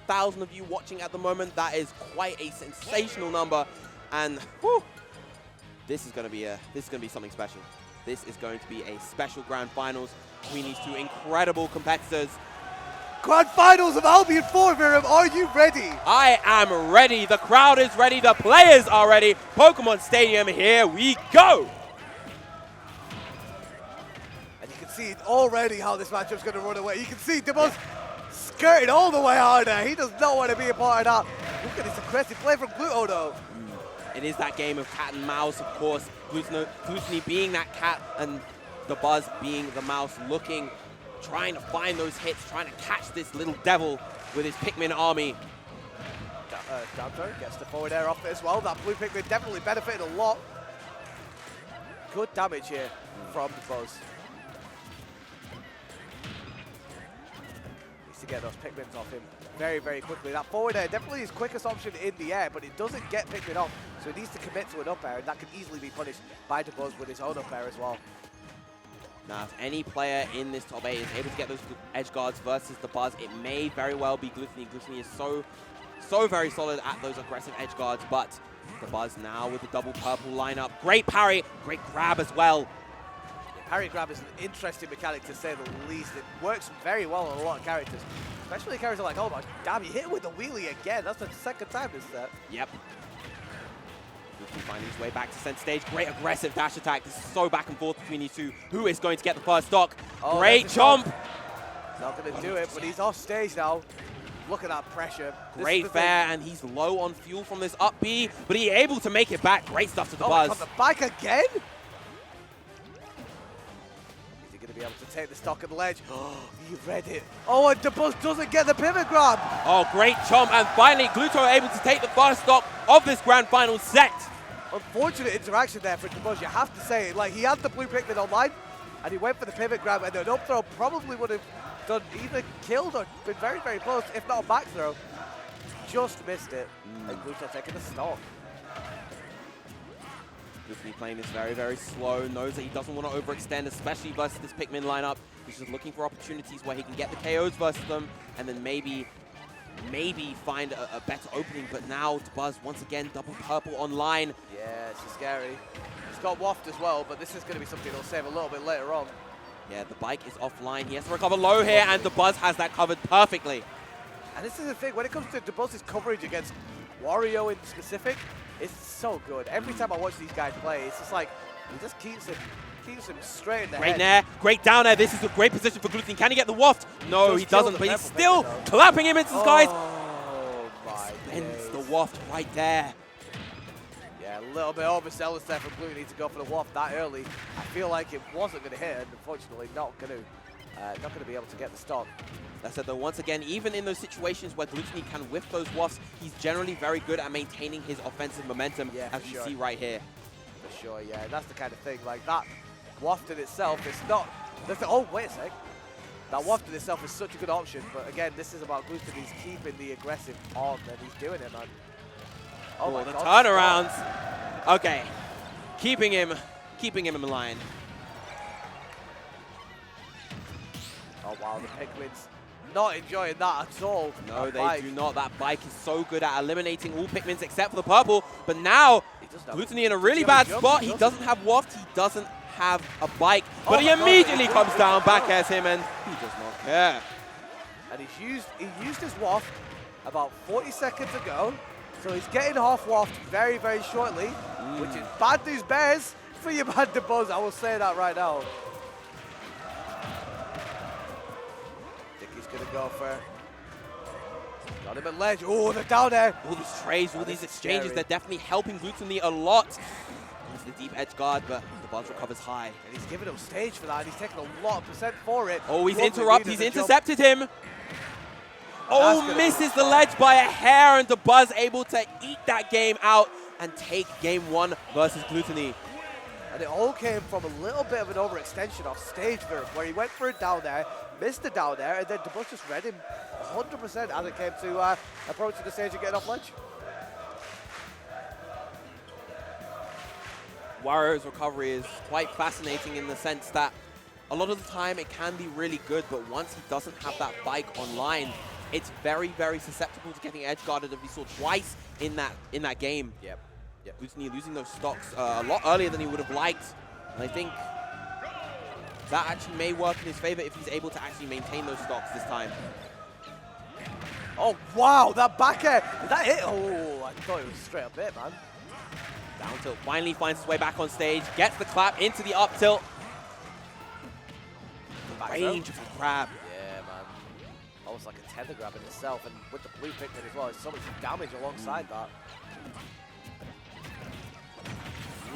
100,000 of you watching at the moment. That is quite a sensational number, and whew, this is going to be something special. This is going to be a special grand finals between these two incredible competitors. Grand finals of Albion 4, Viram. Are you ready? I am ready. The crowd is ready. The players are ready. Pokemon Stadium, here we go. And you can see already how this matchup's going to run away. You can see Dabuz skirting all the way harder. He does not want to be a part of that. Look at this aggressive play from Gluto, though. It is that game of cat and mouse, of course. Glutonny being that cat and Dabuz being the mouse, trying to find those hits, trying to catch this little devil with his Pikmin army. Down throw gets the forward air off it as well. That blue Pikmin definitely benefited a lot. Good damage here from Dabuz. Needs to get those Pikmins off him very, very quickly. That forward air definitely his quickest option in the air, but it doesn't get Pikmin off, so he needs to commit to an up air, and that can easily be punished by Dabuz with his own up air as well. Now, if any player in this top 8 is able to get those edge guards versus Dabuz, it may very well be Glutonny. Glutonny is so very solid at those aggressive edge guards, but Dabuz now with the double purple lineup. Great parry, great grab as well. Yeah, parry grab is an interesting mechanic to say the least. It works very well on a lot of characters, especially characters like Olimar. Damn, you hit it with the wheelie again. That's the second time this set. Yep. Glutonny finding his way back to center stage. Great aggressive dash attack. This is so back and forth between these two. Who is going to get the first stock? Oh, great chomp. He's not going to do it, but he's off stage now. Look at that pressure. Great fair, and he's low on fuel from this up B, but he's able to make it back. Great stuff to Dabuz. On the bike again? Is he going to be able to take the stock at the ledge? Oh, he read it. Oh, and Dabuz doesn't get the pivot grab. Oh, great chomp, and finally Gluto able to take the first stock of this grand final set. Unfortunate interaction there for Dabuz, you have to say. Like, he had the blue Pikmin online, and he went for the pivot grab, and an up throw probably would have done either killed or been very, very close, if not a back throw. Just missed it, and Gluto taking the stock. Glutonny playing this very, very slow, knows that he doesn't want to overextend, especially versus this Pikmin lineup. He's just looking for opportunities where he can get the KOs versus them, and then maybe find a better opening. But now Dabuz once again double purple online. Yeah, it's scary. He's got waft as well, but this is going to be something he'll save a little bit later on. Yeah, the bike is offline. He has to recover low here, and Dabuz has that covered perfectly. And this is the thing, when it comes to Dabuz's coverage against Wario in specific, it's so good. Every time I watch these guys play, it's just like, he just keeps him straight in the Great head. nair, great down air. This is a great position for Glutonny. Can he get the waft? No, he doesn't, but he's still clapping him into the skies. Oh my Spins the waft right there. Yeah, a little bit overzealous there from Glutonny to go for the waft that early. I feel like it wasn't going to hit, and unfortunately not going to be able to get the stock. That said, though, once again, even in those situations where Glutonny can whiff those wafts, he's generally very good at maintaining his offensive momentum, as you see right here. For sure, yeah, that's the kind of thing. Like, that waft in itself is not... Oh, wait a sec. That waft in itself is such a good option, but again, this is about Glutonny's keeping the aggressive on, and he's doing it, man. Oh my God, turnarounds. Okay, keeping him in line. Oh wow, the Pikmin's not enjoying that at all. No, they do not. That bike is so good at eliminating all Pikmins except for the purple. But now, Glutonny in a really bad spot. He doesn't have waft. He doesn't have a bike. But he immediately comes down, back airs him, and he does not care. And he used his waft about 40 seconds ago. So he's getting half waft very, very shortly, which is bad news bears for your man Dabuz. I will say that right now. I think he's going to go for... Got him at ledge. Oh, they're down there. All these trades, all these exchanges, they're definitely helping Glutonny a lot. He's the deep edge guard, but Dabuz recovers high. And he's giving him stage for that. He's taking a lot of percent for it. Oh, he's intercepted him. Oh, misses the ledge by a hair, and Dabuz able to eat that game out and take game 1 versus Glutonny. And it all came from a little bit of an overextension off stage for him, where he went for it down there, missed it down there, and then Dabuz just read him 100% as it came to approaching the stage and getting off ledge. Wario's recovery is quite fascinating in the sense that a lot of the time it can be really good, but once he doesn't have that bike online, it's very, very susceptible to getting edge guarded, as we saw twice in that game. Yep. Glutonny losing those stocks a lot earlier than he would have liked. And I think that actually may work in his favor if he's able to actually maintain those stocks this time. Oh, wow, that back air. Did that hit? Oh, I thought it was straight up hit, man. Down tilt finally finds his way back on stage, gets the clap into the up tilt. The range of the grab. Yeah, man. Almost like a tether grab in itself, and with the blue picnic as well, it's so much damage alongside that.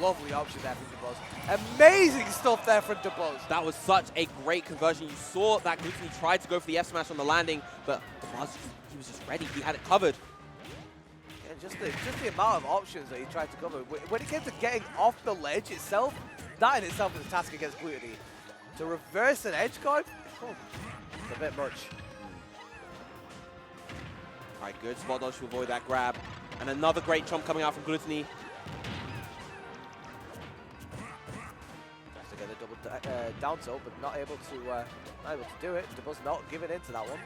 Lovely option there from Dabuz. Amazing stuff there from Dabuz. That was such a great conversion. You saw that Glutonny tried to go for the F smash on the landing, but Dabuz, he was just ready. He had it covered. Yeah, just the amount of options that he tried to cover. When it came to getting off the ledge itself, that in itself is a task against Glutonny. To reverse an edge guard, it's a bit much. All right, good spot dodge to avoid that grab. And another great chomp coming out from Glutonny. To get a double down tilt, but not able to do it. Dabuz not giving in to that one.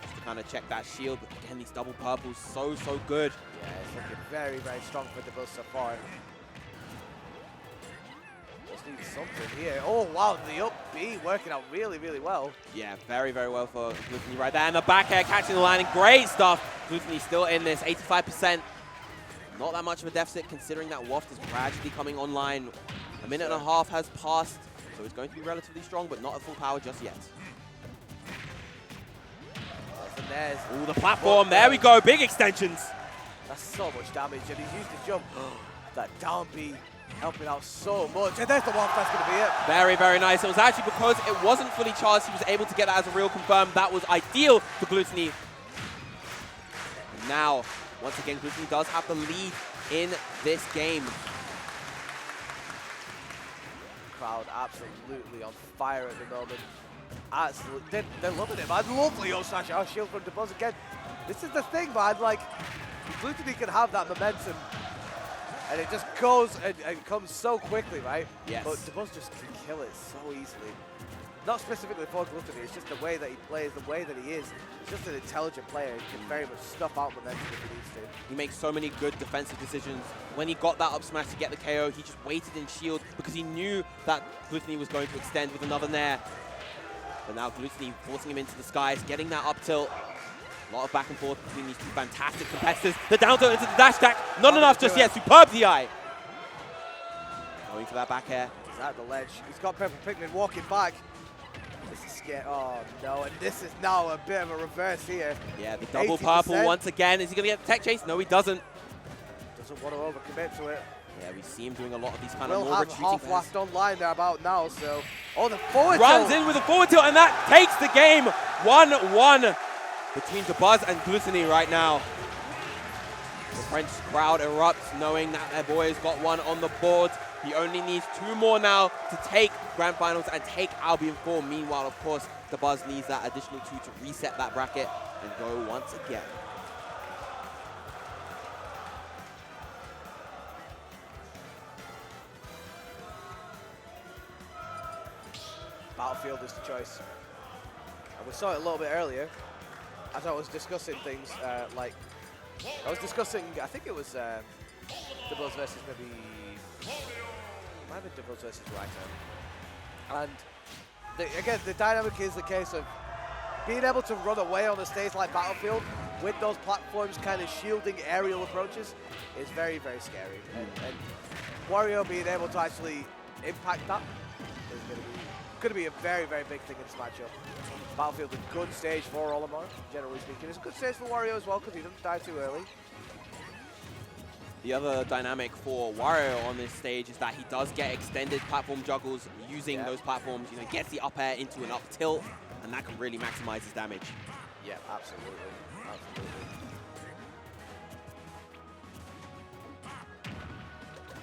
Just to kind of check that shield, but again, these double purples, so good. Yeah, it's looking very, very strong for Dabuz so far. Just needs something here. Oh, wow, the up B working out really, really well. Yeah, very, very well for Glutonny right there. And the back air catching the landing, great stuff. Glutonny still in this, 85%. Not that much of a deficit considering that Waft is gradually coming online. A minute and a half has passed, so it's going to be relatively strong, but not at full power just yet. There's Ooh, the platform, there we go, big extensions. That's so much damage, and he's used the jump. That down B helping out so much, and there's the Waft, that's going to be it. Very, very nice. It was actually because it wasn't fully charged, he was able to get that as a real confirm. That was ideal for Glutonny. And now, once again, Glutonny does have the lead in this game. Crowd absolutely on fire at the moment. Absolutely, they're loving it, man. Lovely smash. Oh, shield from Dabuz again. This is the thing, man. Like, Glutonny can have that momentum, and it just goes and comes so quickly, right? Yes. But Dabuz just can kill it so easily. Not specifically for Glutonny, it's just the way that he plays, the way that he is. He's just an intelligent player. He can very much stuff out momentum if he needs to. He makes so many good defensive decisions. When he got that up smash to get the KO, he just waited in shield because he knew that Glutonny was going to extend with another nair. But now Glutonny forcing him into the skies, getting that up tilt. A lot of back and forth between these two fantastic competitors. The down tilt into the dash attack, not enough just yet. Superb DI. Going for that back air. He's at the ledge. He's got Purple Pikmin walking back. This is scary. Oh no, and this is now a bit of a reverse here. Yeah, the double 80%. purple once again. Is he going to get the tech chase? No, he doesn't. Doesn't want to overcommit to it. Yeah, we see him doing a lot of these kind We'll of more have retreating half last online there about now, so... Oh, the forward runs tilt. in with a forward tilt, and that takes the game. 1-1 between Dabuz and Glutonny right now. The French crowd erupts, knowing that their boy has got one on the board. He only needs 2 more now to take Grand Finals and take Albion 4. Meanwhile, of course, Dabuz needs that additional 2 to reset that bracket and go once again. Battlefield is the choice. And we saw it a little bit earlier as I was discussing things I think it was Dabuz versus maybe... Might have been Dabuz versus Ragnar. And again, the dynamic is the case of being able to run away on a stage like Battlefield with those platforms kind of shielding aerial approaches is very, very scary. And Wario being able to actually impact that is going to be a very, very big thing in this matchup. Battlefield a good stage for Olimar, generally speaking. It's a good stage for Wario as well because he doesn't die too early. The other dynamic for Wario on this stage is that he does get extended platform juggles using those platforms. You know, gets the up air into an up tilt, and that can really maximize his damage. Yeah, absolutely.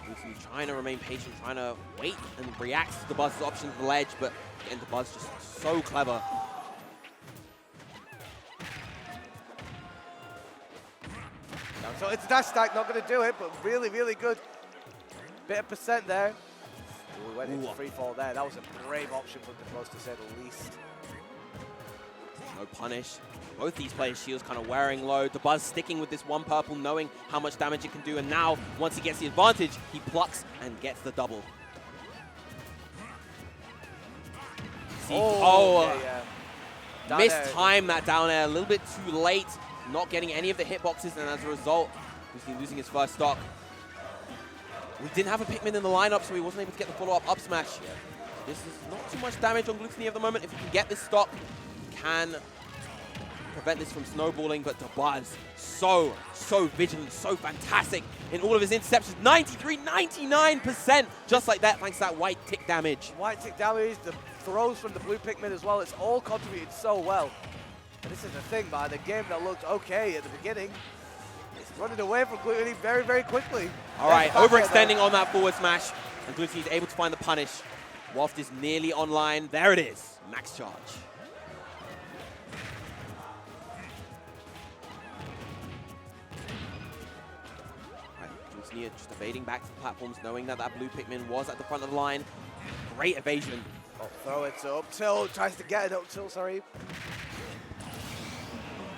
Glutonny trying to remain patient, trying to wait and reacts to Dabuz's option to the ledge, but again, Dabuz just so clever. So it's a dash stack, not going to do it, but really, really good. Bit of percent there. Ooh, we went into free fall there. That was a brave option from Dabuz, to say the least. No punish. Both these players' shields kind of wearing low. Dabuz sticking with this one purple, knowing how much damage it can do. And now, once he gets the advantage, he plucks and gets the double. Mistime that down air a little bit too late. Not getting any of the hitboxes, and as a result, Glutonny losing his first stock. We didn't have a Pikmin in the lineup, so he wasn't able to get the follow-up up smash. This is not too much damage on Glutonny at the moment. If he can get this stock, he can prevent this from snowballing, but Dabuz, so vigilant, so fantastic in all of his interceptions. 93, 99%, just like that, thanks to that white tick damage. White tick damage, the throws from the blue Pikmin as well, it's all contributed so well. And this is the thing, man, the game that looked okay at the beginning, it's running away from Glutonny very, very quickly. All right, overextending on that forward smash, and Glutonny is able to find the punish. Waft is nearly online. There it is, max charge. Glutonny just evading back to the platforms, knowing that that blue Pikmin was at the front of the line. Great evasion. Oh, throw it to up tilt, tries to get it up tilt, sorry.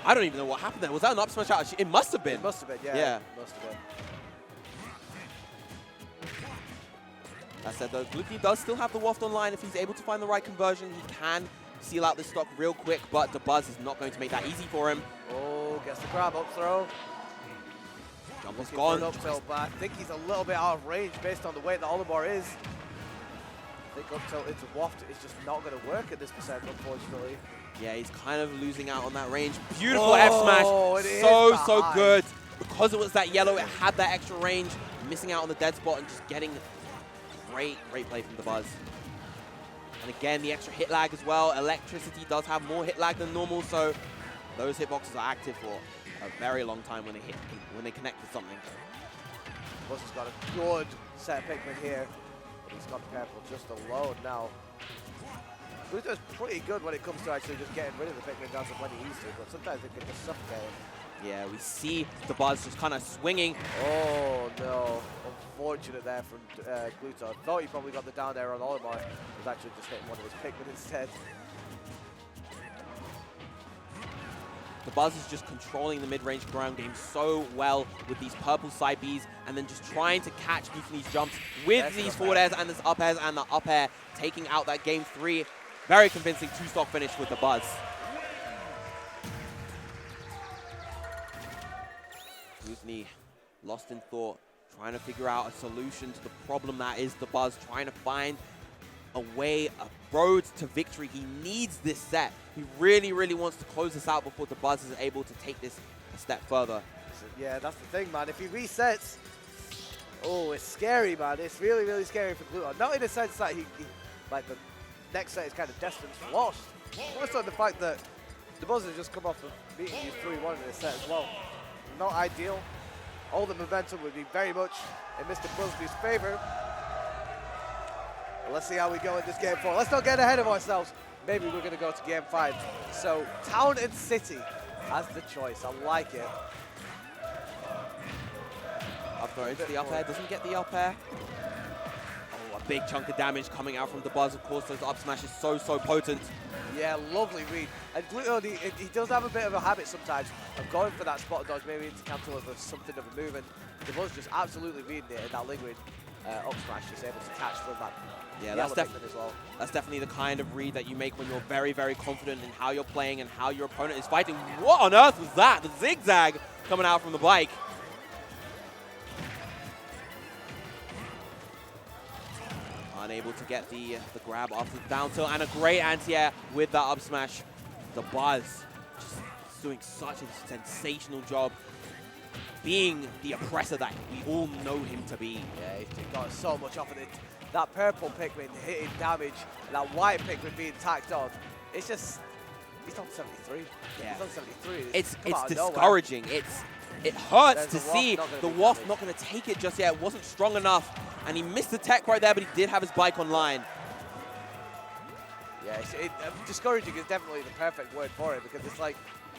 I don't even know what happened there. Was that an up smash out? It must have been. It must have been, yeah. Yeah. It must have been. That said, though, Glutonny does still have the Waft online. If he's able to find the right conversion, he can seal out this stock real quick, but Dabuz is not going to make that easy for him. Oh, gets the grab, up throw. Jump was gone. Up tilt, but I think he's a little bit out of range based on the way that Olimar is. I think up tilt into Waft is just not going to work at this percent, unfortunately. Yeah, he's kind of losing out on that range. Beautiful F smash. So good. Because it was that yellow, it had that extra range. Missing out on the dead spot and just getting great play from Dabuz. And again, the extra hit lag as well. Electricity does have more hit lag than normal, so those hitboxes are active for a very long time when they connect with something. Dabuz has got a good set of Pikmin here, but he's got careful just alone now. Glutonny's pretty good when it comes to actually just getting rid of the Pikmin guns when he needs to, but sometimes it can just suffocate him. Yeah, we see Dabuz just kind of swinging. Oh no, unfortunate there from Glutonny. Thought he probably got the down air on Olimar, was actually just hitting one of his Pikmin instead. Dabuz is just controlling the mid-range ground game so well with these purple side Bs and then just trying to catch Glutonny's jumps with these forward airs and this up airs and the up air, taking out that game 3. Very convincing two-stock finish with Dabuz. Glutonny lost in thought, trying to figure out a solution to the problem that is Dabuz, trying to find a way, a road to victory. He needs this set. He really wants to close this out before Dabuz is able to take this a step further. Yeah, that's the thing, man. If he resets, oh, it's scary, man. It's really scary for Glutonny. Not in the sense that he like the next set is kind of destined for loss. More so the fact that Dabuz has just come off of beating you 3-1 in this set as well. Not ideal. All the momentum would be very much in Mr. Busby's favor. But let's see how we go in this game 4. Let's not get ahead of ourselves. Maybe we're going to go to game 5. So Town and City has the choice. I like it. Up throw into the up air, doesn't get the up air. Oh, a big chunk of damage coming out from Dabuz. Of course, those up smashes so potent. Yeah, lovely read. And Glutonny, he does have a bit of a habit sometimes of going for that spot dodge, maybe into cancel as something of a move. And Dabuz just absolutely reading it, and that lingering up smash is able to catch from that. Yeah, that's definitely the kind of read that you make when you're very confident in how you're playing and how your opponent is fighting. What on earth was that? The zigzag coming out from the bike. Unable to get the grab after the down tilt, and a great anti-air with that up smash. Dabuz just doing such a sensational job being the oppressor that we all know him to be. Yeah, he's got so much off of it. That purple Pikmin hitting damage, and that white Pikmin being tacked on. It's just, he's on 73. Yeah. He's on 73. It's discouraging. It hurts to see the Waft not going to take it just yet. It wasn't strong enough, and he missed the tech right there, but he did have his bike online. Yeah, discouraging is definitely the perfect word for it, because it's like,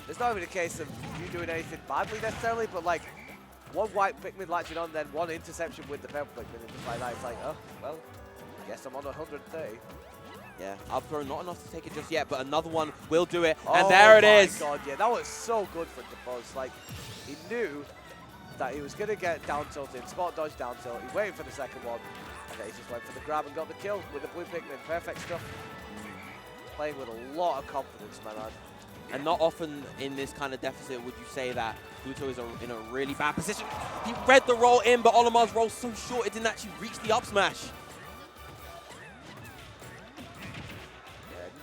it's not even a case of you doing anything badly necessarily, but like, one white Pikmin latching on, then one interception with the purple Pikmin, and just like that, it's like, oh, well, I guess I'm on 130. Yeah, up throw not enough to take it just yet, but another one will do it. Oh and there it is. Oh my god, yeah, that was so good for Dabuz. Like, he knew that he was going to get down tilted, spot dodge down tilt. He waited for the second one, and then he just went for the grab and got the kill with the blue Pikmin. Perfect stuff. Playing with a lot of confidence, my man. And not often in this kind of deficit would you say that Gluto is in a really bad position. He read the roll in, but Olimar's roll so short it didn't actually reach the up smash.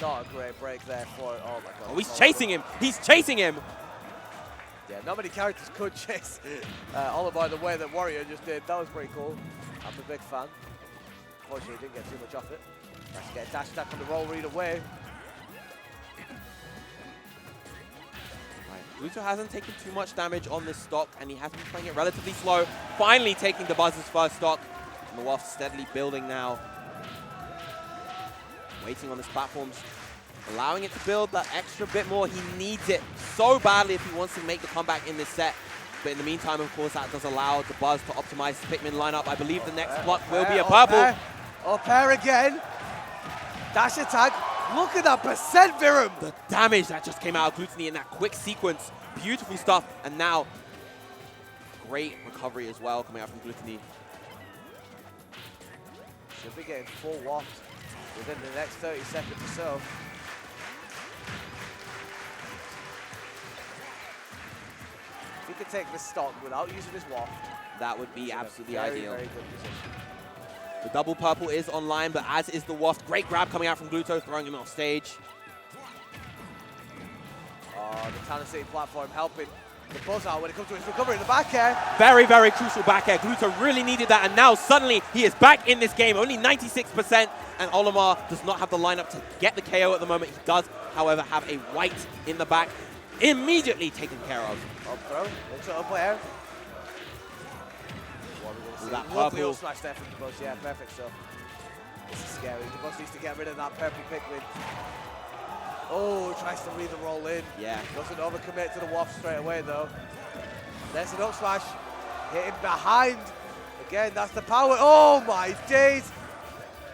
Not a great break there for it. Oh my god. Oh, he's chasing him. He's chasing him. Yeah, not many characters could chase Olimar the way that Wario just did. That was pretty cool. I'm a big fan. Unfortunately, didn't get too much off it. Nice to get a dash attack on the roll read away. Right. Gluto hasn't taken too much damage on this stock, and he has been playing it relatively slow. Finally taking Dabuz's first stock. And the Waft steadily building now. Waiting on his platforms, allowing it to build that extra bit more. He needs it so badly if he wants to make the comeback in this set. But in the meantime, of course, that does allow Dabuz to optimize the Pikmin lineup. I believe the next block will be a purple. Up air again. Dash attack. Look at that percent, Virum. The damage that just came out of Glutonny in that quick sequence. Beautiful stuff. And now, great recovery as well coming out from Glutonny. Should be getting full waft within the next 30 seconds or so. If he could take this stock without using his waft, that would be absolutely very, ideal. Very good position. The double purple is online, but as is the waft. Great grab coming out from Gluto, throwing him off stage. Oh, the Tanner City platform helping the buzz out when it comes to his recovery in the back air. Very, very crucial back air. Gluto really needed that, and now suddenly he is back in this game. Only 96%, and Olimar does not have the lineup to get the KO at the moment. He does, however, have a white in the back, immediately taken care of. Up throw, into up air. That lovely purple up smash there from Dabuz. Yeah, perfect stuff. This is scary. Dabuz needs to get rid of that purple Pikmin. Oh, tries to read the roll in. Yeah. Doesn't overcommit to the waft straight away, though. There's an up smash. Hitting behind. Again, that's the power. Oh, my days.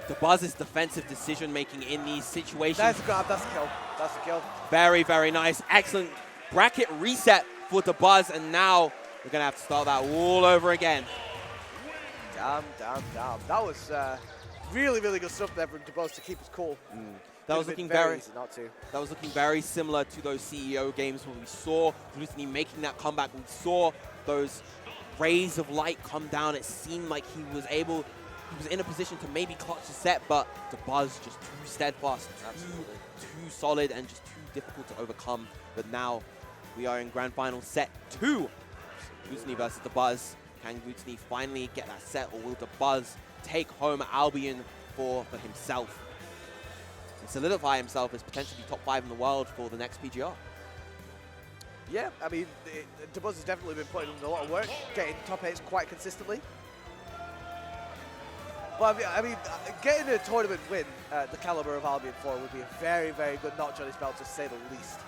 Dabuz's defensive decision-making in these situations. That's a grab. That's a kill. That's a kill. Very, very nice. Excellent bracket reset for Dabuz, and now we're going to have to start that all over again. Damn. That was really, really good stuff there from Dabuz to keep us cool. That was looking very easy not to. That was looking very similar to those CEO games when we saw Glutonny making that comeback. We saw those rays of light come down. It seemed like he was in a position to maybe clutch the set, but Dabuz just too steadfast, too solid, and just too difficult to overcome. But now we are in grand final set 2. Glutonny versus Dabuz. Can Glutonny finally get that set, or will Dabuz take home Albion for himself and solidify himself as potentially top 5 in the world for the next PGR? Yeah, I mean, Dabuz has definitely been putting in a lot of work, getting top 8s quite consistently. But I mean, getting a tournament win at the caliber of Albion 4 would be a very, very good notch on his belt, to say the least.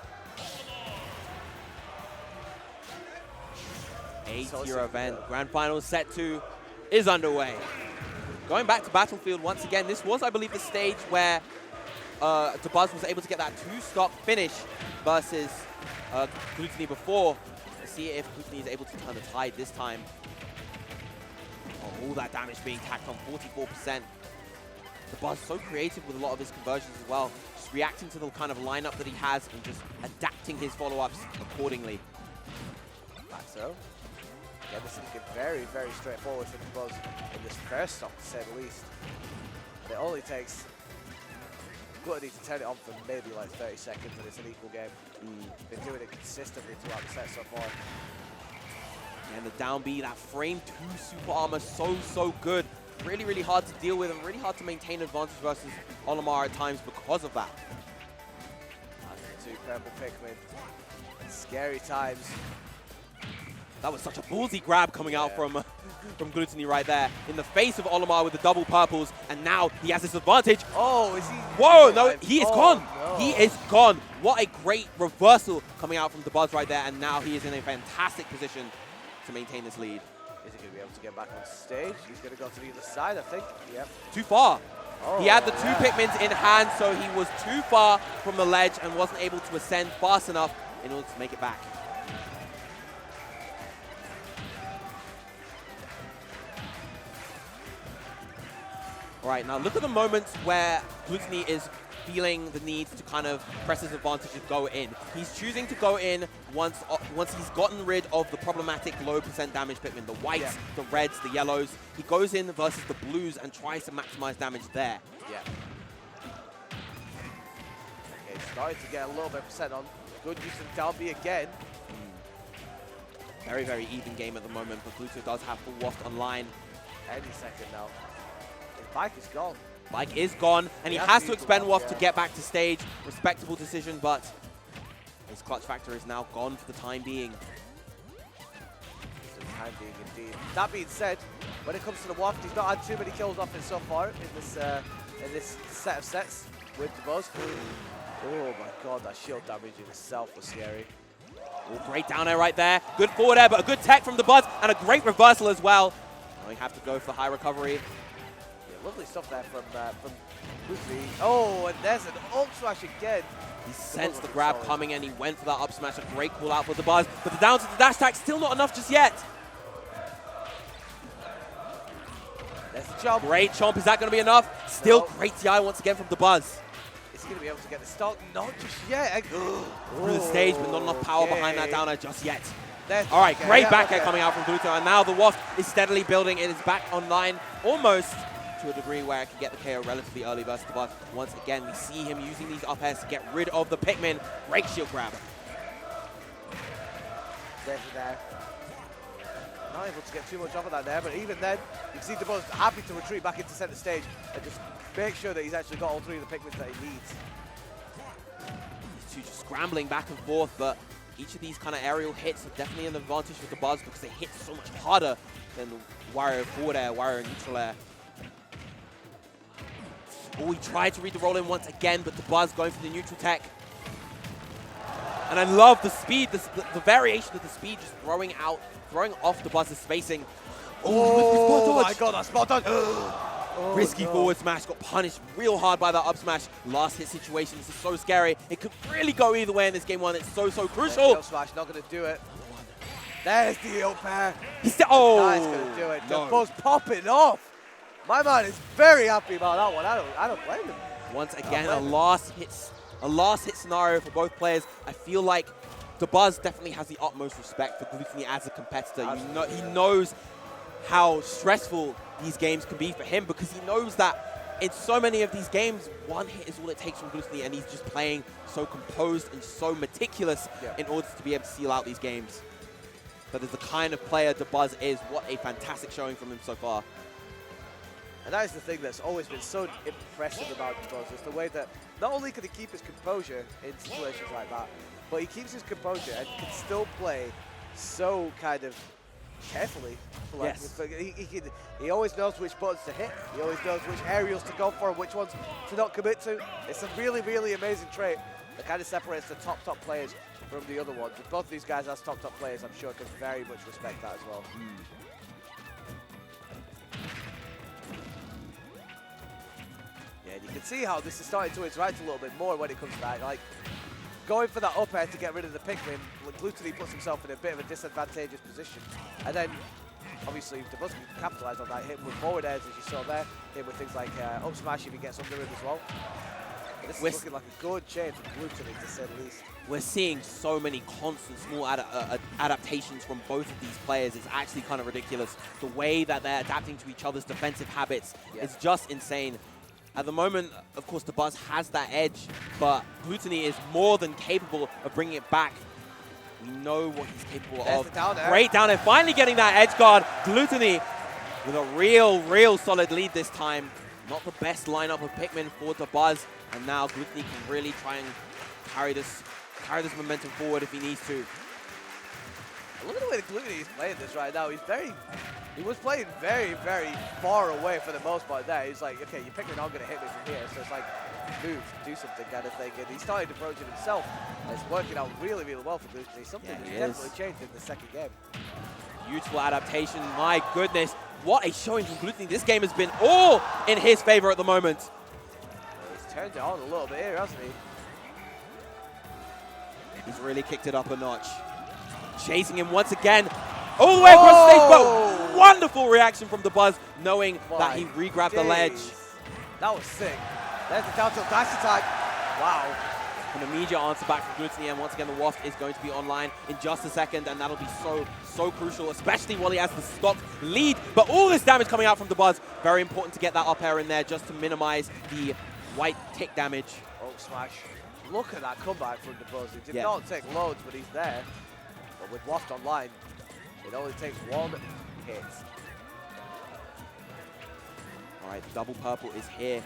8-year event, grand final set 2 is underway. Going back to Battlefield once again, this was, I believe, the stage where Dabuz was able to get that 2-stock finish versus Glutonny before. Let's see if Glutonny is able to turn the tide this time. Oh, all that damage being tacked on, 44%. Dabuz so creative with a lot of his conversions as well, just reacting to the kind of lineup that he has and just adapting his follow-ups accordingly. Back throw. Yeah, this is looking very, very straightforward for Dabuz in this first stock, to say the least. And it only takes Glutonny to turn it on for maybe like 30 seconds, and it's an equal game. Been doing it consistently throughout the set so far. And the down B, that frame 2 super armor, so good. Really, really hard to deal with and really hard to maintain advantage versus Olimar at times because of that. That's the 2 purple Pikmin. Scary times. That was such a ballsy grab coming out from Glutonny right there. In the face of Olimar with the double purples, and now he has this advantage. Oh, is he? Whoa, no, he is gone. No. He is gone. What a great reversal coming out from Dabuz right there, and now he is in a fantastic position to maintain this lead. Is he going to be able to get back on stage? He's going to go to the other side, I think. Yep. Too far. Oh, He had the two Pikmins in hand, so he was too far from the ledge and wasn't able to ascend fast enough in order to make it back. All right, now look at the moments where Glutonny is feeling the need to kind of press his advantage and go in. He's choosing to go in once he's gotten rid of the problematic low % damage Pikmin, the whites, the reds, the yellows. He goes in versus the blues and tries to maximize damage there. Yeah. Okay, starting to get a little bit of % on. Good use of Dalby again. Very, very even game at the moment, but Gluto does have full waft online. Any second now. His bike is gone. Bike is gone, and he has to expend waft to get back to stage. Respectable decision, but his clutch factor is now gone for the time being. For the time being, indeed. That being said, when it comes to the waft, he's not had too many kills off it so far in this set of sets with Dabuz. Oh my god, that shield damage in itself was scary. Oh, great down air right there. Good forward air, but a good tech from Dabuz, and a great reversal as well. Now we have to go for the high recovery. Lovely stuff there from Glutonny. Oh, and there's an ult smash again. He sensed the grab coming and he went for that up smash. A great call out for Dabuz, but the down to the dash attack still not enough just yet. There's the chomp. Great chomp. Is that going to be enough? Still great TI once again from Dabuz. Is he going to be able to get the stock? Not just yet. Through the stage, but not enough power behind that down air just yet. All right, great back air coming out from Gluto, and now the waft is steadily building. It is back online almost to a degree where it can get the KO relatively early versus the Dabuz. Once again, we see him using these up airs to get rid of the Pikmin. Great shield grab. There's there. Not able to get too much off of that there, but even then, you can see Dabuz happy to retreat back into center stage and just make sure that he's actually got all three of the Pikmins that he needs. These two just scrambling back and forth, but each of these kind of aerial hits are definitely an advantage for Dabuz because they hit so much harder than the Wario forward air, Wario neutral air. Oh, he tried to read the roll in once again, but Dabuz going for the neutral tech. And I love the speed, the variation of the speed, just throwing off Dabuz's spacing. Oh my god, that spot dodge! Risky forward smash, got punished real hard by that up smash. Last hit situation, this is so scary. It could really go either way in this game one. It's so crucial. Up smash, not going to do it. There's the up air. Oh! That's going to do it. Dabuz popping off. My man is very happy about that one. I don't blame him. Once again, a last hit scenario for both players. I feel like Dabuz definitely has the utmost respect for Glutonny as a competitor. He knows how stressful these games can be for him because he knows that in so many of these games, one hit is all it takes from Glutonny, and he's just playing so composed and so meticulous in order to be able to seal out these games. That is the kind of player Dabuz is. What a fantastic showing from him so far. And that is the thing that's always been so impressive about Dabuz, is the way that not only can he keep his composure in situations like that, but he keeps his composure and can still play so kind of carefully. Yes. He always knows which buttons to hit. He always knows which aerials to go for and which ones to not commit to. It's a really, really amazing trait that kind of separates the top players from the other ones. With both of these guys as top players, I'm sure can very much respect that as well. Yeah, and you can see how this is starting to interact a little bit more when it comes to that. Like, going for that up air to get rid of the Pikmin, Glutonny puts himself in a bit of a disadvantageous position. And then, obviously, Dabuz can capitalise on that, hit with forward airs, as you saw there, hit with things like up smash if he gets under him as well. But this is looking like a good change from Glutonny, to say the least. We're seeing so many constant small adaptations from both of these players. It's actually kind of ridiculous. The way that they're adapting to each other's defensive habits is just insane. At the moment, of course, Dabuz has that edge, but Glutonny is more than capable of bringing it back. We know what he's capable of. Great down air, finally getting that edge guard. Glutonny with a real solid lead this time. Not the best lineup of Pikmin for Dabuz, and now Glutonny can really try and carry this momentum forward if he needs to. Look at the way that Glutonny is playing this right now. He was playing very far away for the most part there. He's like, okay, your Pikmin aren't going to hit me from here. So it's like, move, do something kind of thing. And he started approaching himself. And it's working out really well for Glutonny. Something that's definitely changed in the second game. Beautiful adaptation. My goodness. What a showing from Glutonny. This game has been all in his favor at the moment. He's turned it on a little bit here, hasn't he? He's really kicked it up a notch. Chasing him once again. All the way across the stage, but wonderful reaction from Dabuz, knowing that he re-grabbed the ledge. That was sick. There's the down tilt dash attack. Wow. An immediate answer back from Glutonny, and once again the Waft is going to be online in just a second, and that'll be so crucial, especially while he has the stock lead. But all this damage coming out from Dabuz, very important to get that up air in there just to minimize the white tick damage. Oh, smash. Look at that comeback from Dabuz. He did not take loads, but he's there. But with Waft online, it only takes one hit. All right, double purple is here.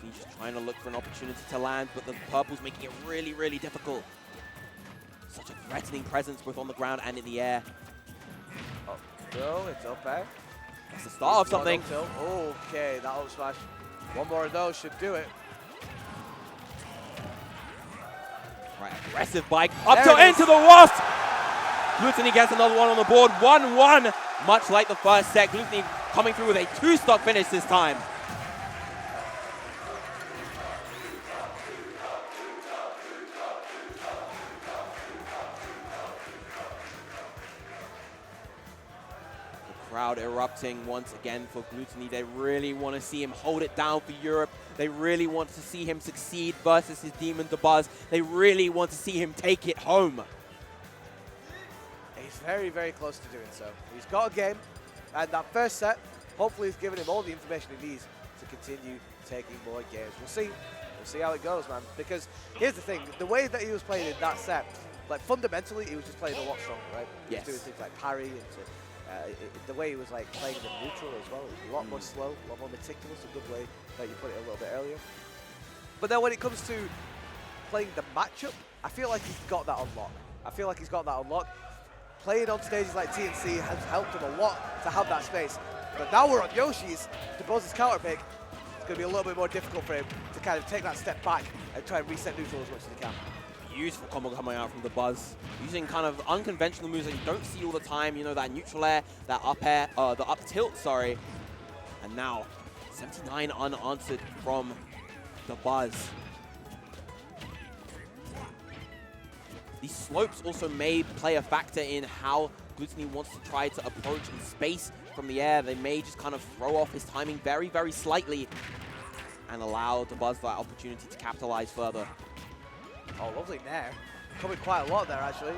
He's just trying to look for an opportunity to land, but the purple's making it really, really difficult. Such a threatening presence both on the ground and in the air. Oh, no, it's up air. That's the start of something. Okay, that up smash. One more of those should do it. Right, aggressive bike. Up to into the Wasp! Glutonny gets another one on the board. 1-1, much like the first set. Glutonny coming through with a 2-stock finish this time. Crowd erupting once again for Glutonny. They really want to see him hold it down for Europe. They really want to see him succeed versus his demon Dabuz. They really want to see him take it home. He's very, very close to doing so. He's got a game, and that first set, hopefully he's given him all the information he needs to continue taking more games. We'll see. We'll see how it goes, man. Because here's the thing, the way that he was playing in that set, like fundamentally, he was just playing a lot stronger, right? He was doing things like parry and the way he was like playing the neutral as well, a lot more slow, a lot more meticulous, a good way that you put it a little bit earlier. But then when it comes to playing the matchup, I feel like he's got that unlocked. Playing on stages like TNC has helped him a lot to have that space. But now we're on Yoshi's, Dabuz's counter pick. It's going to be a little bit more difficult for him to kind of take that step back and try and reset neutral as much as he can. Beautiful combo coming out from Dabuz, using kind of unconventional moves that you don't see all the time. You know, that neutral air, that up air, the up tilt, sorry. And now, 79 unanswered from Dabuz. These slopes also may play a factor in how Glutonny wants to try to approach in space from the air. They may just kind of throw off his timing very, very slightly and allow Dabuz that opportunity to capitalize further. Oh, lovely nair. Coming quite a lot there, actually.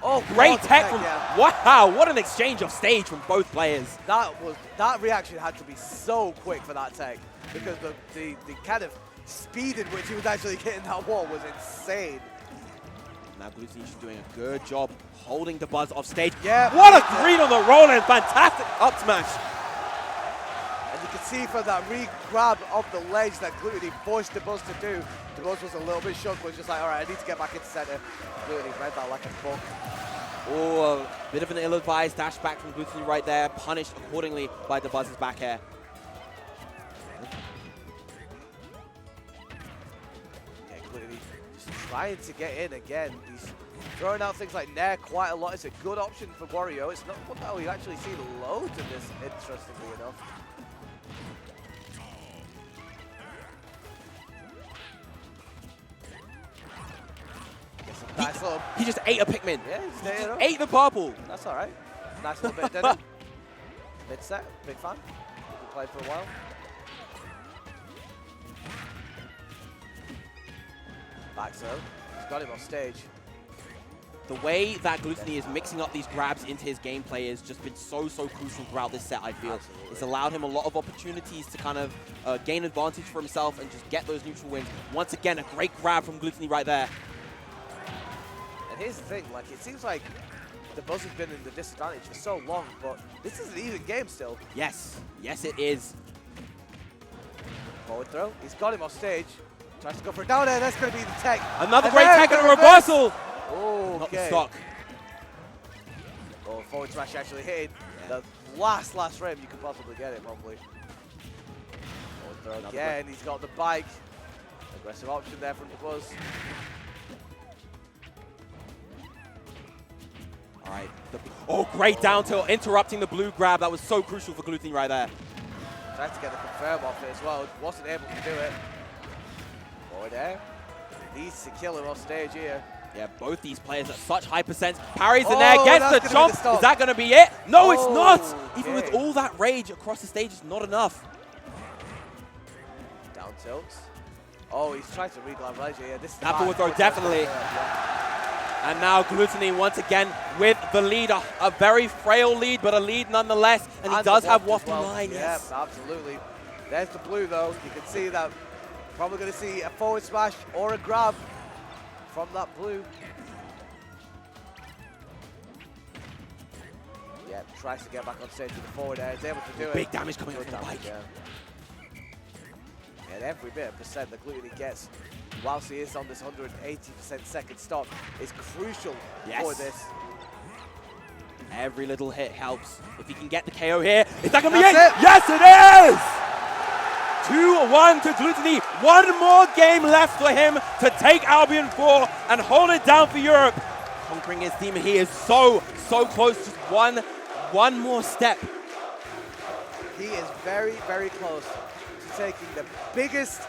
Oh, great tech from... Yeah. Wow, what an exchange of stage from both players. That reaction had to be so quick for that tech, because the kind of speed in which he was actually hitting that wall was insane. Now Glutonny's doing a good job holding Dabuz off stage. Yeah. What a green on the roll and fantastic up smash. And you can see from that re-grab of the ledge that Glutonny forced Dabuz to do. Dabuz was a little bit shook, was just like, all right, I need to get back into center. Glutonny read that like a book. Oh, a bit of an ill-advised dash back from Glutonny right there, punished accordingly by Dabuz's back air. Yeah, Glutonny just trying to get in again. He's throwing out things like nair quite a lot. It's a good option for Wario. It's not one that we've actually seen loads of this, interestingly enough. Nice little... He just ate a Pikmin. Yeah, he just ate the purple. That's all right. Nice little bit, didn't it? Mid-set, big fan. Been playing for a while. Back throw. He's got him on stage. The way that Glutonny is mixing up these grabs into his gameplay has just been so crucial throughout this set, I feel. Absolutely. It's allowed him a lot of opportunities to kind of gain advantage for himself and just get those neutral wins. Once again, a great grab from Glutonny right there. And here's the thing, like, it seems like Dabuz has been in the disadvantage for so long, but this is an even game still. Yes. Yes, it is. Forward throw. He's got him off stage. Tries to go for a down air. That's going to be the tech. Another great tech and a reversal. Oh, not the stock. Oh, forward smash actually hitting the last frame you could possibly get it, probably. Forward throw again. He's got the bike. Aggressive option there from Dabuz. All right. Oh, great down tilt, interrupting the blue grab. That was so crucial for Glutonny right there. Tried to get the confirm off it as well. Wasn't able to do it. Forward air. Needs to kill him off stage here. Yeah, both these players at such high percent. Parries in there, gets the chomp. Is that going to be it? No, it's not. Even with all that rage across the stage, it's not enough. Down tilts. Oh, he's trying to re-glove right here. This is that forward throw, definitely. And now Glutonny once again with the lead. A very frail lead, but a lead nonetheless. And he does have wafting line, yes. Yeah, absolutely. There's the blue, though. You can see that. Probably going to see a forward smash or a grab from that blue. Yeah, tries to get back on stage with the forward air. He's able to do it. Big damage coming from the bike. Yeah. And every bit of percent that Glutonny gets, whilst he is on this 180% second stock, is crucial for this. Every little hit helps. If he can get the KO here, is that going to be it? Yes, it is! 2-1 to Glutonny. One more game left for him to take Albion 4 and hold it down for Europe. Conquering his team, he is so close. Just one more step. He is very, very close to taking the biggest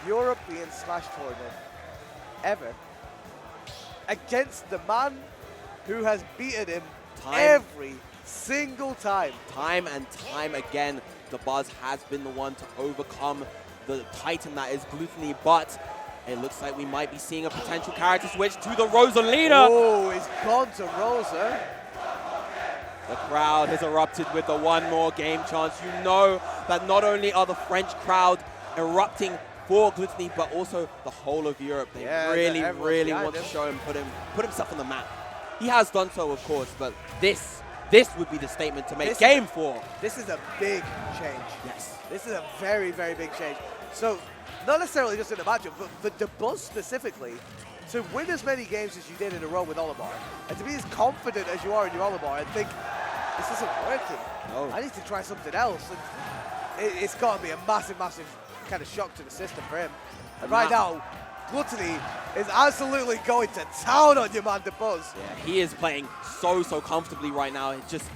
European Smash tournament ever against the man who has beaten him every single time. Time and time again, Dabuz has been the one to overcome the titan that is Glutonny, but it looks like we might be seeing a potential character switch to the Rosalina. Oh, he's gone to Rosa. The crowd has erupted with the one more game chance. You know that not only are the French crowd erupting for Glutonny, but also the whole of Europe. They really want to show him, put himself on the map. He has done so, of course, but this would be the statement to make game 4. This is a big change. Yes. This is a very, very big change. So, not necessarily just in the matchup, but for Dabuz specifically, to win as many games as you did in a row with Olimar, and to be as confident as you are in your Olimar, and think, this isn't working. No. I need to try something else. And it's got to be a massive, massive kind of shock to the system for him. And right now, Glutonny is absolutely going to town on your man, Dabuz. Yeah, he is playing so comfortably right now. It's just,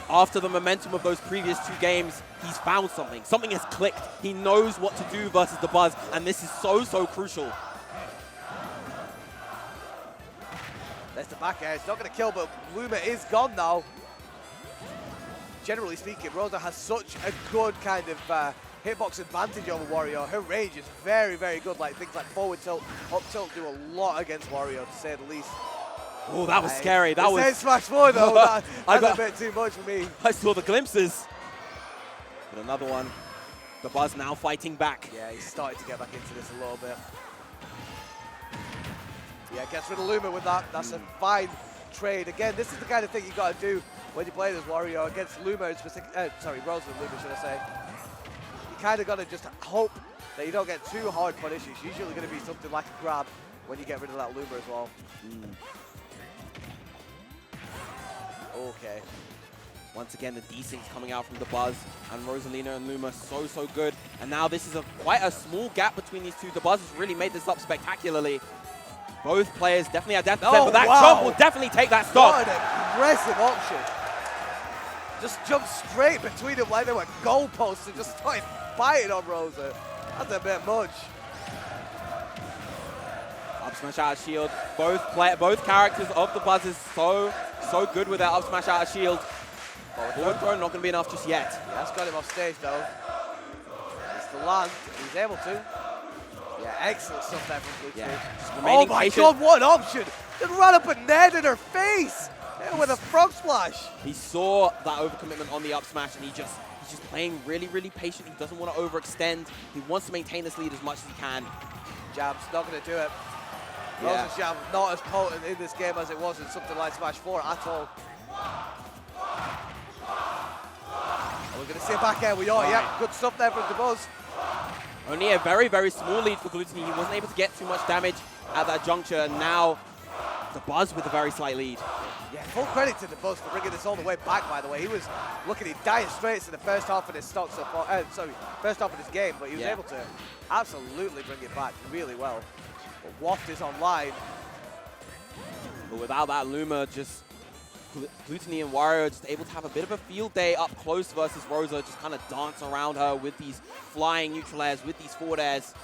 after the momentum of those previous 2 games, he's found something. Something has clicked. He knows what to do versus Dabuz, and this is so crucial. There's the back air. It's not going to kill, but Luma is gone now. Generally speaking, Rosa has such a good kind of hitbox advantage over Wario. Her range is very, very good. Like things like forward tilt, up tilt do a lot against Wario, to say the least. Oh, that was scary. That was Smash 4 though. That's a bit too much for me. I saw the glimpses. But another one. Dabuz now fighting back. Yeah, he's starting to get back into this a little bit. Yeah, gets rid of Luma with that. That's a fine trade. Again, this is the kind of thing you got to do when you play this Wario against Luma, sorry, Rosa and Luma, should I say. You kind of got to just hope that you don't get too hard punishes. Usually going to be something like a grab when you get rid of that Luma as well. Okay. Once again, the desyncs coming out from Dabuz, and Rosalina and Luma so good. And now this is quite a small gap between these two. Dabuz has really made this up spectacularly. Both players definitely at death percent, but that jump will definitely take that stop. What an aggressive option. Just jumped straight between them like they were goalposts and just started fighting on Rosa. That's a bit much. Up smash out of shield. Both characters of Dabuz is so good with their up smash out of shield. Forward throw not going to be enough just yet. Yeah, that's got him off stage though. It's the land. He's able to. Yeah, excellent stuff there from Glutonny. Yeah, oh my god, what an option! Just ran up and netted her face! With a frog splash. He saw that overcommitment on the up smash, and he's just playing really patient. He doesn't want to overextend. He wants to maintain this lead as much as he can. Jab's not going to do it. Rosa's jab not as potent in this game as it was in something like Smash 4 at all. We're going to see a back air. We are, yeah, good stuff there from Dabuz. Only a very small lead for Glutonny. He wasn't able to get too much damage at that juncture, and now Dabuz with a very slight lead. Yeah, full credit to Dabuz for bringing this all the way back, by the way. He was looking in dire straits in the first half of this stock so far, first half of this game, but he was able to absolutely bring it back really well. But Waft is online. But without that, Luma just Glutonny and Wario just able to have a bit of a field day up close versus Rosa, just kind of dance around her with these flying neutral airs, with these forward airs.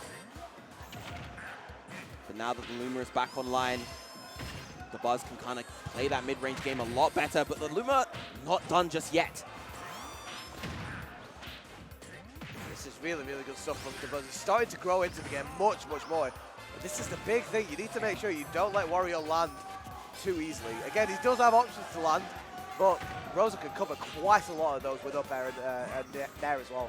But now that the Luma is back online, the Buzz can kind of play that mid-range game a lot better, but the Luma not done just yet. This is really, really good stuff from Dabuz. He's starting to grow into the game much, much more. But this is the big thing. You need to make sure you don't let Wario land too easily. Again, he does have options to land, but Rosa can cover quite a lot of those with up air and there as well.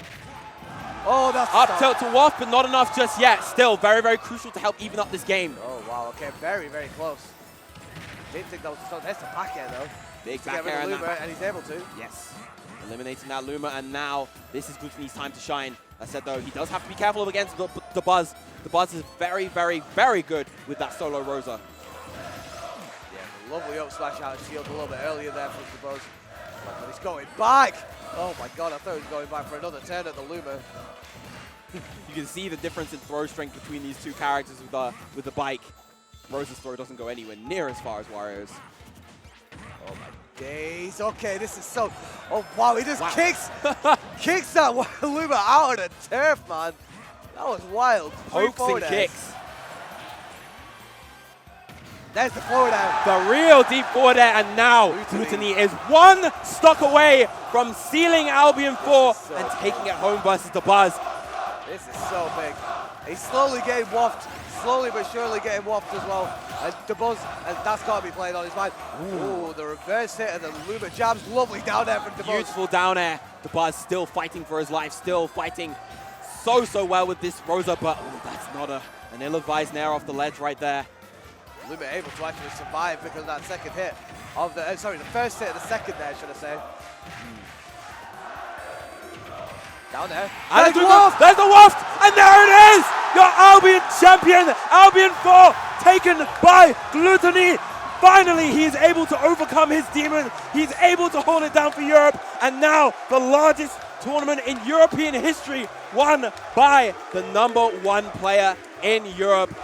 Oh, that's up tilt to waft, but not enough just yet. Still very, very crucial to help even up this game. Oh, wow. Okay, very, very close. Didn't think that was so. There's the back air, though. Big back air, and he's able to. Yes. Eliminating that Luma, and now this is Glutonny's time to shine. I said, though, he does have to be careful against the Buzz. The Buzz is very, very, very good with that solo Rosa. Yeah, lovely up smash out of shield a little bit earlier there from the Buzz. But he's going back. Oh, my God. I thought he was going back for another turn at the Luma. You can see the difference in throw strength between these two characters with the bike. Rosa's throw doesn't go anywhere near as far as Wario's. Oh my days. Okay, this is so... Oh, wow, he just kicks that Luma out of the turf, man. That was wild. Pokes and kicks. There's the forward air. The real deep forward air, and now Glutonny is one stock away from sealing Albion 4 and taking it home versus the Buzz. This is so big. He's slowly getting wafted. Slowly but surely getting wafted as well. And Dabuz, and that's got to be playing on his mind. Ooh, the reverse hit and the Luma jabs. Lovely down air from Dabuz. Beautiful down air. The Buzz still fighting for his life, still fighting so well with this Rosa, but that's not an ill-advised nair off the ledge right there. Luma able to actually survive because of that second hit of the, the first hit of the second there, should I say. Down there. And there's the waft! And there it is! Your Albion champion, Albion 4, taken by Glutonny. Finally, he is able to overcome his demon. He's able to hold it down for Europe. And now, the largest tournament in European history, won by the #1 player in Europe,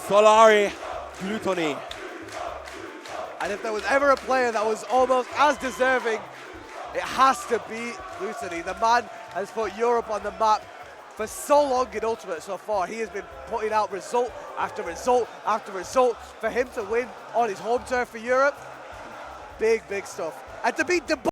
Solari Glutonny. And if there was ever a player that was almost as deserving, it has to be Glutonny. The man has put Europe on the map for so long in Ultimate so far. He has been putting out result after result after result. For him to win on his home turf for Europe, big, big stuff. And to beat Dabuz.